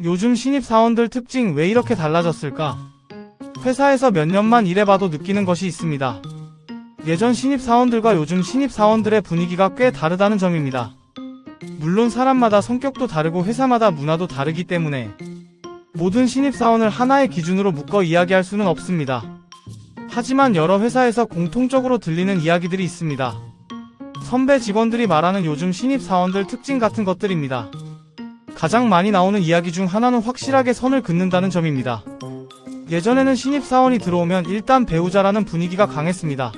요즘 신입사원들 특징 왜 이렇게 달라졌을까? 회사에서 몇 년만 일해봐도 느끼는 것이 있습니다. 예전 신입사원들과 요즘 신입사원들의 분위기가 꽤 다르다는 점입니다. 물론 사람마다 성격도 다르고 회사마다 문화도 다르기 때문에 모든 신입사원을 하나의 기준으로 묶어 이야기할 수는 없습니다. 하지만 여러 회사에서 공통적으로 들리는 이야기들이 있습니다. 선배 직원들이 말하는 요즘 신입사원들 특징 같은 것들입니다. 가장 많이 나오는 이야기 중 하나는 확실하게 선을 긋는다는 점입니다. 예전에는 신입사원이 들어오면 일단 배우자라는 분위기가 강했습니다.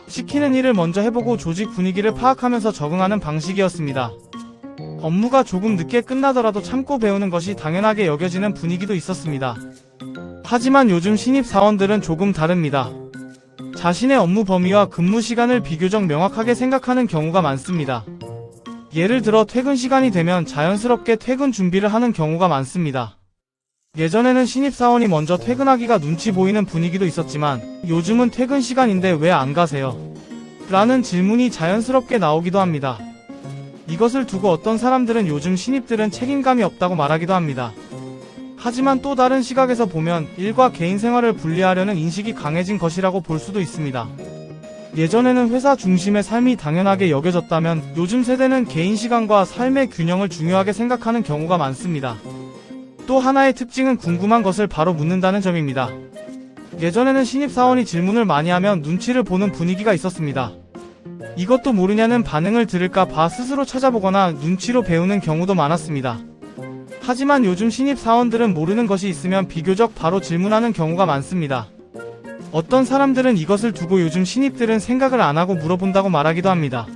시키는 일을 먼저 해보고 조직 분위기를 파악하면서 적응하는 방식이었습니다. 업무가 조금 늦게 끝나더라도 참고 배우는 것이 당연하게 여겨지는 분위기도 있었습니다. 하지만 요즘 신입사원들은 조금 다릅니다. 자신의 업무 범위와 근무 시간을 비교적 명확하게 생각하는 경우가 많습니다. 예를 들어 퇴근 시간이 되면 자연스럽게 퇴근 준비를 하는 경우가 많습니다. 예전에는 신입사원이 먼저 퇴근하기가 눈치 보이는 분위기도 있었지만 요즘은 퇴근 시간인데 왜 안 가세요? 라는 질문이 자연스럽게 나오기도 합니다. 이것을 두고 어떤 사람들은 요즘 신입들은 책임감이 없다고 말하기도 합니다. 하지만 또 다른 시각에서 보면 일과 개인 생활을 분리하려는 인식이 강해진 것이라고 볼 수도 있습니다. 예전에는 회사 중심의 삶이 당연하게 여겨졌다면 요즘 세대는 개인 시간과 삶의 균형을 중요하게 생각하는 경우가 많습니다. 또 하나의 특징은 궁금한 것을 바로 묻는다는 점입니다. 예전에는 신입사원이 질문을 많이 하면 눈치를 보는 분위기가 있었습니다. 이것도 모르냐는 반응을 들을까 봐 스스로 찾아보거나 눈치로 배우는 경우도 많았습니다. 하지만 요즘 신입사원들은 모르는 것이 있으면 비교적 바로 질문하는 경우가 많습니다. 어떤 사람들은 이것을 두고 요즘 신입들은 생각을 안 하고 물어본다고 말하기도 합니다.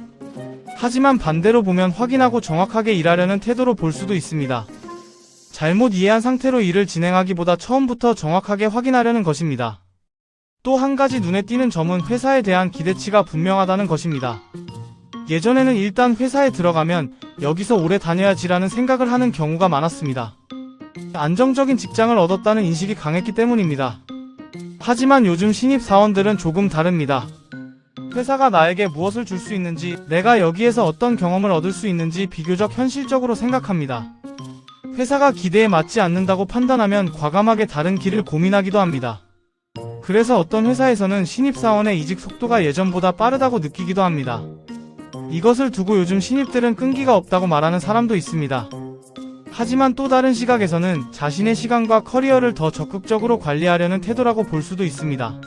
하지만 반대로 보면 확인하고 정확하게 일하려는 태도로 볼 수도 있습니다. 잘못 이해한 상태로 일을 진행하기보다 처음부터 정확하게 확인하려는 것입니다. 또 한 가지 눈에 띄는 점은 회사에 대한 기대치가 분명하다는 것입니다. 예전에는 일단 회사에 들어가면 여기서 오래 다녀야지라는 생각을 하는 경우가 많았습니다. 안정적인 직장을 얻었다는 인식이 강했기 때문입니다. 하지만 요즘 신입사원들은 조금 다릅니다. 회사가 나에게 무엇을 줄 수 있는지, 내가 여기에서 어떤 경험을 얻을 수 있는지 비교적 현실적으로 생각합니다. 회사가 기대에 맞지 않는다고 판단하면 과감하게 다른 길을 고민하기도 합니다. 그래서 어떤 회사에서는 신입사원의 이직 속도가 예전보다 빠르다고 느끼기도 합니다. 이것을 두고 요즘 신입들은 끈기가 없다고 말하는 사람도 있습니다. 하지만 또 다른 시각에서는 자신의 시간과 커리어를 더 적극적으로 관리하려는 태도라고 볼 수도 있습니다.